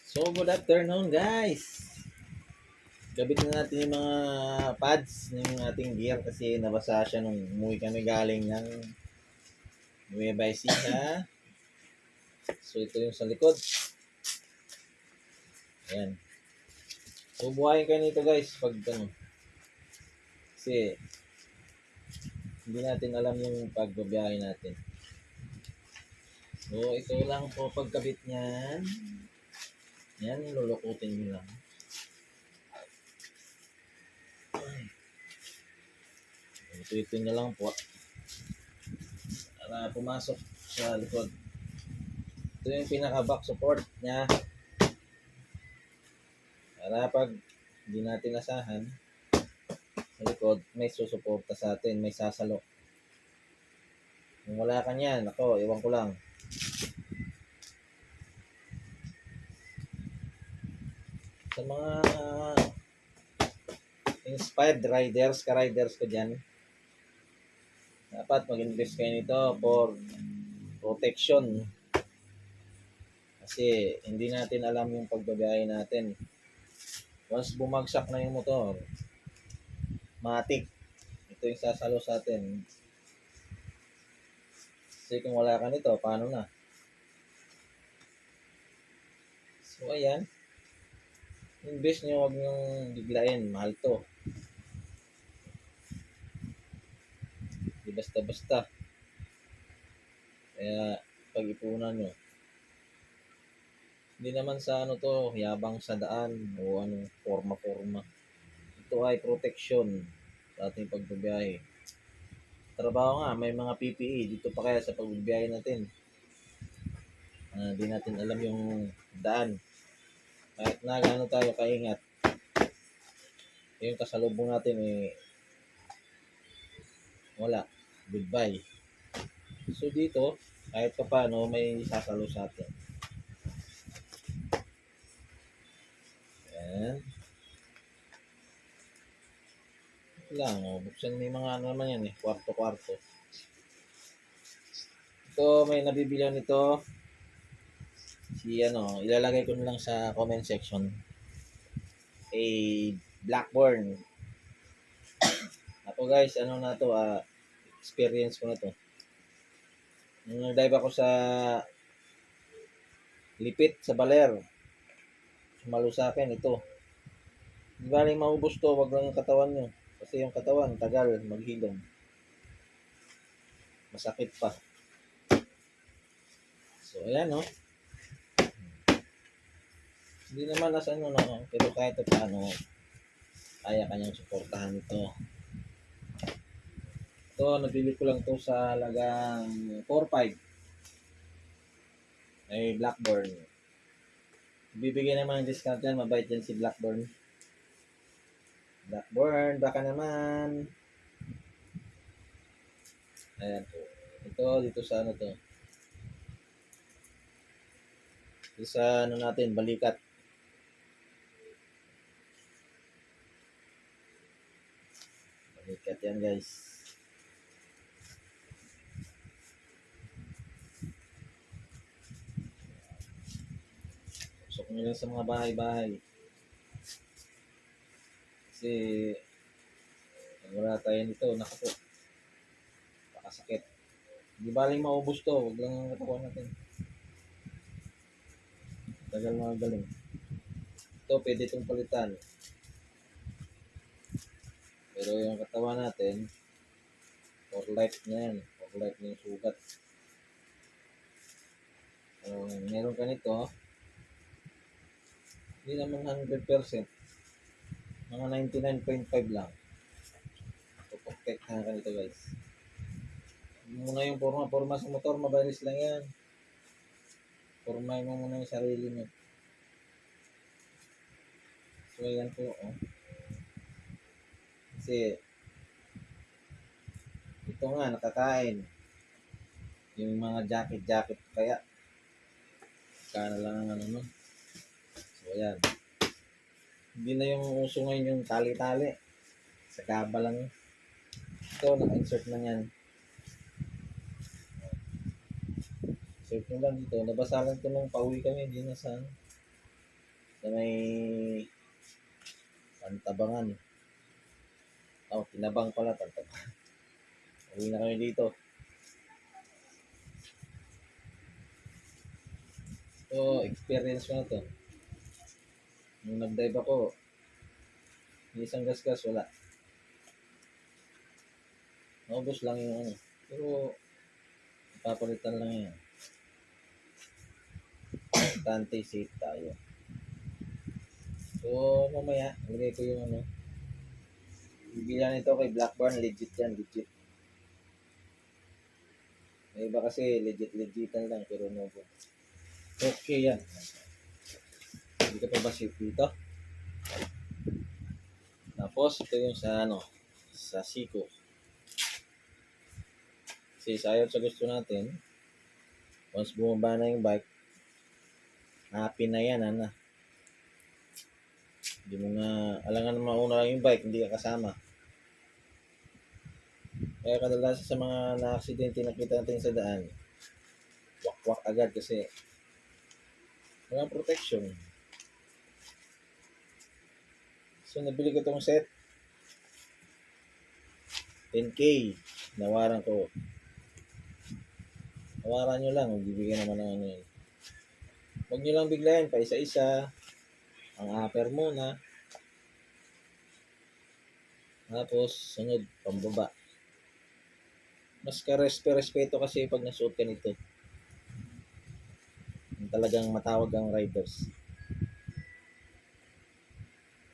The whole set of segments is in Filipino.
So, good afternoon guys! Gabit na natin yung mga pads ng ating gear kasi nabasa siya nung umuwi kami galing ng Nueva Ecija. So, ito yung sa likod. Ayan. So, buhayin kayo nito guys pag ano. Kasi, hindi natin alam yung pagbabiyahe natin. So, ito lang po pagkabit niyan. Yan, lulukutin nyo lang. Ito nyo lang po. Para pumasok sa likod. Ito yung pinaka-back support niya. Para pag hindi natin asahan, sa likod, may susuporta sa atin, may sasalo. Kung wala ka niyan, ako, iwan ko lang. Sa mga inspired riders, ka-riders ko dyan, dapat mag-invest kayo nito for protection. Kasi hindi natin alam yung pagbabiyahe natin. Once bumagsak na yung motor, matik, ito yung sasalo sa atin. Kasi kung wala ka nito, paano na? So ayan, invest nyo, huwag nyo biglain, mahal to. Di basta-basta. Kaya pag-ipunan nyo. Hindi naman sa ano to, yabang sa daan o ano, forma-forma. Ito ay protection sa ating pagbabiyahe. Trabaho nga, may mga PPE. Dito pa kaya sa pagbabiyahe natin. Di natin alam yung daan. Kahit na gaano tayo kaingat, yung kasalubong natin wala. Goodbye. So dito, kahit pa paano, may sasalo sa atin. Ayan. Lang, buksan may mga ano naman yan kwarto-kwarto. Ito, may nabibilan nito. Ilalagay ko na lang sa comment section. Blackburn. Ako guys, experience ko na to. Nung nag-dive ako sa Lipit, sa Baler, sumalo sa akin ito. Hindi baling maubos to, wag lang yung katawan nyo. Kasi yung katawan, tagal, maghilom. Masakit pa. So, ayan Hindi naman pero kahit paano, kaya kanyang suportahan ito. Ito, nabili ko lang to sa halagang 4-5. Ay, Blackburn. Bibigyan naman ng discount yan, mabait yan si Blackburn. Blackburn, baka naman. Ayan po. Ito, dito sa to. Dito sa natin, balikat. Balikat yan guys. Pasok nyo lang sa mga bahay-bahay. Kasi wala tayo nito, nakapo. Pakasakit. Hindi baling maubos to, wag lang ang katawan natin. Tagal mga galing. Ito, pwede itong palitan. Pero yung katawan natin, for life na yan. For life na yung sugat. Meron ka nito, hindi naman 100%. Mga 99.5 lang. Protect na ka nito guys. Muna yung forma sa motor, mabilis lang yan. Formay mo muna yung sarili mo. So yan po Kasi ito nga nakakain. Yung mga jacket kaya kana lang ang So yan. Hindi na yung uso ngayon yung tali-tali. Sa kaba lang. Ito, naka-insert na yan. Insert nyo lang dito. Nabasa lang ito nung pauwi kami. Hindi na saan. Sa may Pantabangan. Oh, Tinabang pala, Pantabangan. Uwi na kami dito. So, experience ko na to. Nung nag-dive ako, isang gasgas, wala. Naubos lang yung ano. Pero, papalitan lang yan. Tante safe tayo. So, mamaya, ilagay ko yung ano. Bibigyan nito kay Blackburn, legit yan, legit. May iba kasi legitan lang, pero no go. Okay yan. Hindi ka pa ba safe dito? Tapos, ito yung sa ano, sa Siko. Kasi sayot sa gusto natin, once bumaba na yung bike, happy na yan, ana. Hindi mo na, alangan mauna lang yung bike, hindi ka kasama. Kaya kadalasan sa mga na-aksidente nakita natin sa daan, wak-wak agad kasi walang protection. So, nabili ko tong set. 10K. Nawaran ko. Nawaran nyo lang. Bibigyan naman ng ano yun. Huwag nyo lang biglayan pa isa-isa. Ang upper muna. Tapos, sunod, pambaba. Mas ka-respeto kasi pag nasuot ka nito. Talagang matawag ang riders.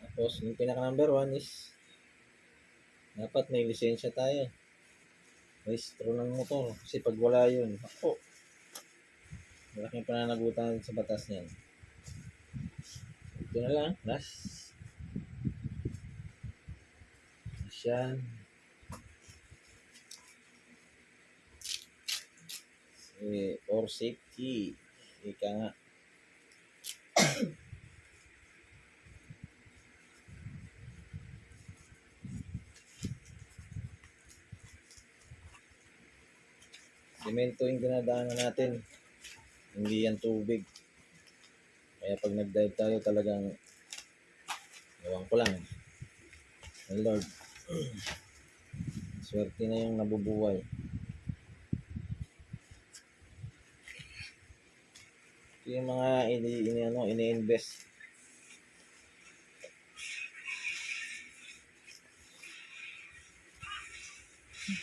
Tapos, yung pinaka number 1 is dapat may lisensya tayo. Rehistro ng motor. Kasi pag wala yun, ako, malaking pananagutan sa batas niyan. Ito na lang, last. Yan. For safety. Ika nga. Semento yung dinadaanan natin. Hindi yan tubig. Kaya pag nag-dive tayo talagang ewan ko lang. Oh Lord. Swerte na yung nabubuhay. Ito yung mga ini-invest.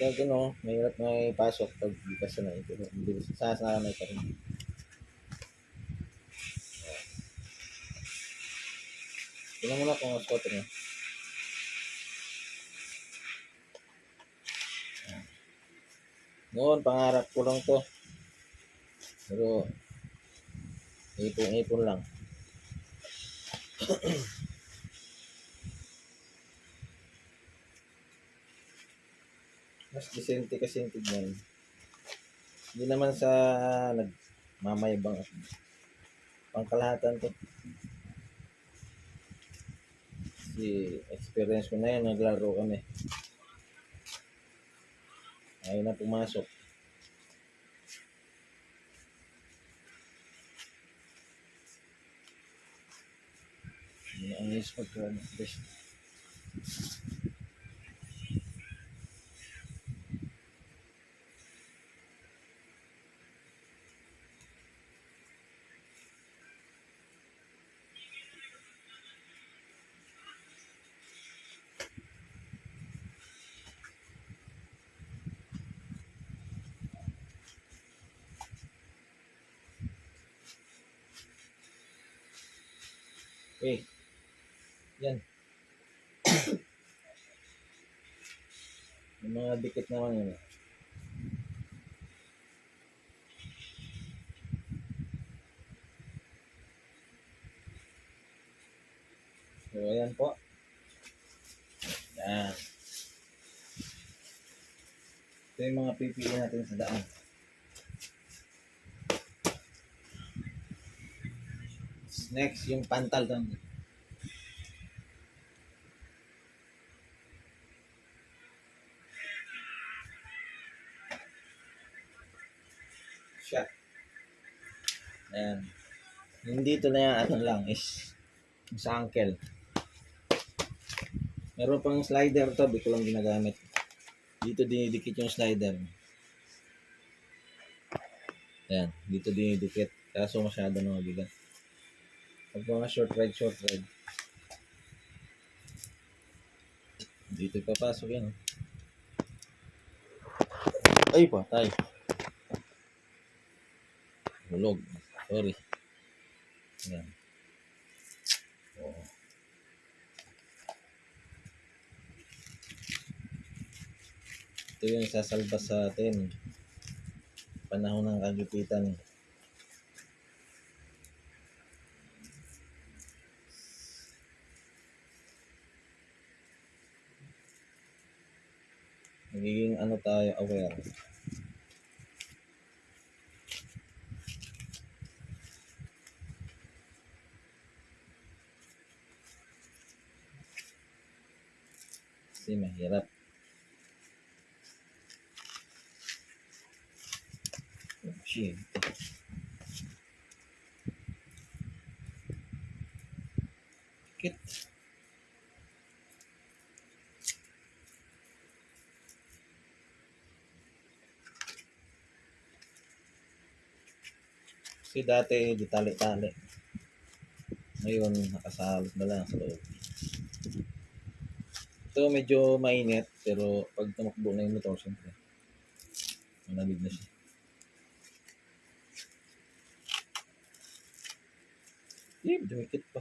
Ito no, mahirap na ipasok pag di ka sanay. Pero sasanay ka rin. Tingnan mo na kung spot mo. Noon, pangarap ko lang to. Pero, ipon lang. Mas disente kasi yung tignan. Hindi naman sa nagmamayabang at pangkalahatan to. Kasi experience ko na yan, naglaro kami. Ayaw na pumasok. Ang is pagka-best. Okay. Yan. Yung mga dikit naman yun. So, ayan po. Yan. Ito yung mga PPE natin sa daan. Next, yung pantal doon. Siya. Ayan. Yung dito na yan, ano lang is sa ankle. Meron pang slider to, di ko lang ginagamit. Dito dinidikit yung slider. Ayan, dito dinidikit. Kaso masyado na mabigat. Pag mga short ride. Dito ipapasok yan. Ay, patay. Hulog. Sorry. Ayan. Oo. Ito yung sasalba sa atin. Panahon ng kagipitan. Magiging ano tayo, aware. Kasi mahirap. Oh, shit. Kit. Kasi dati di tali-tali. Ngayon, nakasalot na lang sa loob. Ito medyo mainit, pero pag tumakbo na yung motor, siyempre, malamig na siya. Dumikit pa.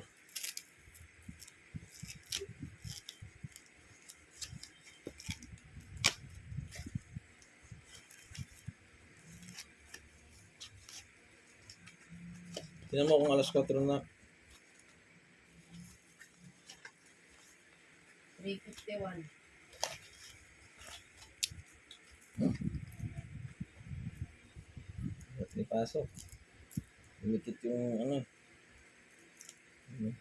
Tingnan mo kung alas 4 na. 3:51. Ba't may pasok? Dumikit yung ano. Huh?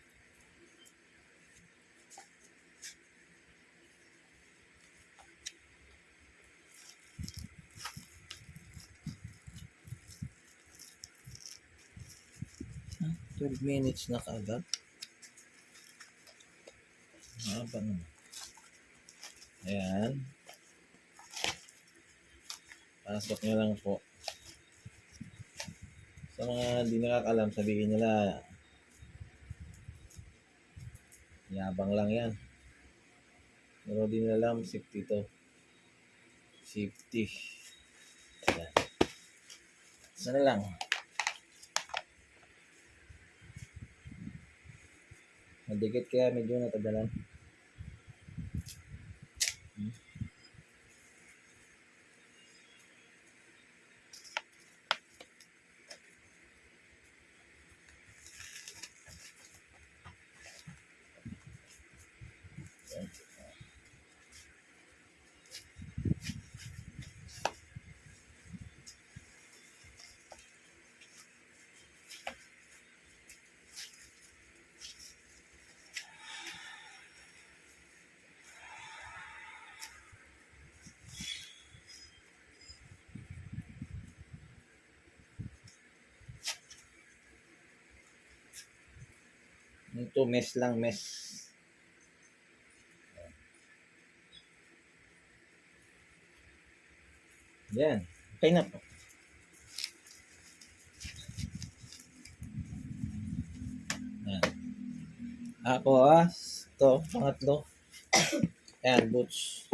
12 minutes na kaagad. Haba na. Ayan. Pasok nyo lang po. Sa mga hindi nakakalam, sabihin nila, yabang lang yan. Pero di nila alam, safety to. Safety. Ayan. Sana lang. Madikit kaya medyo natagalan. Ito, mess lang, mess. Yan. Okay na po. Yan. Ako ito, pangatlo. Yan, boots.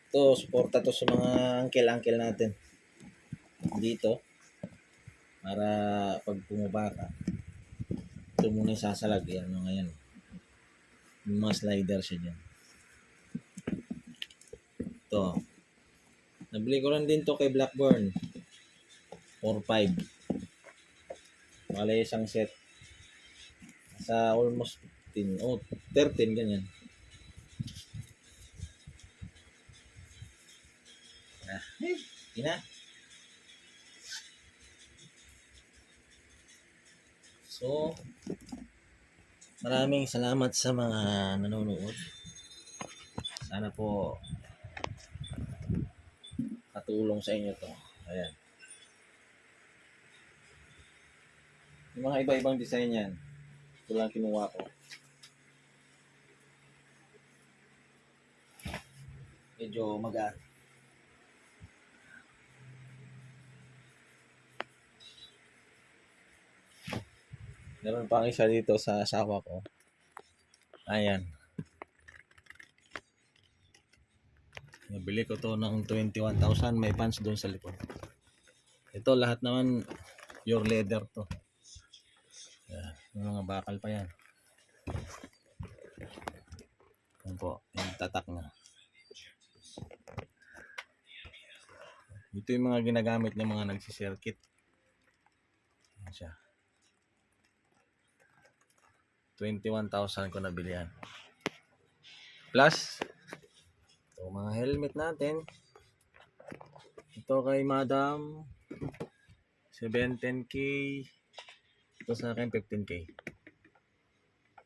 Ito, suporta to sa mga angkel-angkel natin. Dito. Para pag bumaba ka, ito muna yung sasalag. Yan, mga yan. Yung mga slider siya dyan. Ito. Nabili ko lang din to kay Blackburn. 4-5. Wala isang set. Sa almost 15. 13 ganyan. Ina. So, maraming salamat sa mga nanonood. Sana po katulong sa inyo to. Ayan. Yung mga iba-ibang design yan. Ito lang kinuha ko. Medyo magaan. Meron pang isa dito sa asawa ko. Ayan. Nabili ko to ng 21,000. May pants doon sa likod. Ito lahat naman pure leather to. Ayan. Yung mga bakal pa yan. Yan po. Yung tatak na. Ito yung mga ginagamit ng mga nagsisirkit. Ayan siya. 21,000 ko nabili yan. Plus, ito mga helmet natin. Ito kay Madam 17K. Ito sa akin 15K.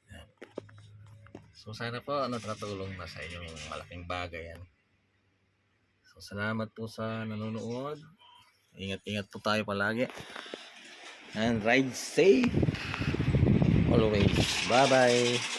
Yan. So sana po nakatulong na sa inyo yung malaking bagay yan. So salamat po sa nanonood. Ingat-ingat po tayo palagi. And ride safe always. Bye-bye.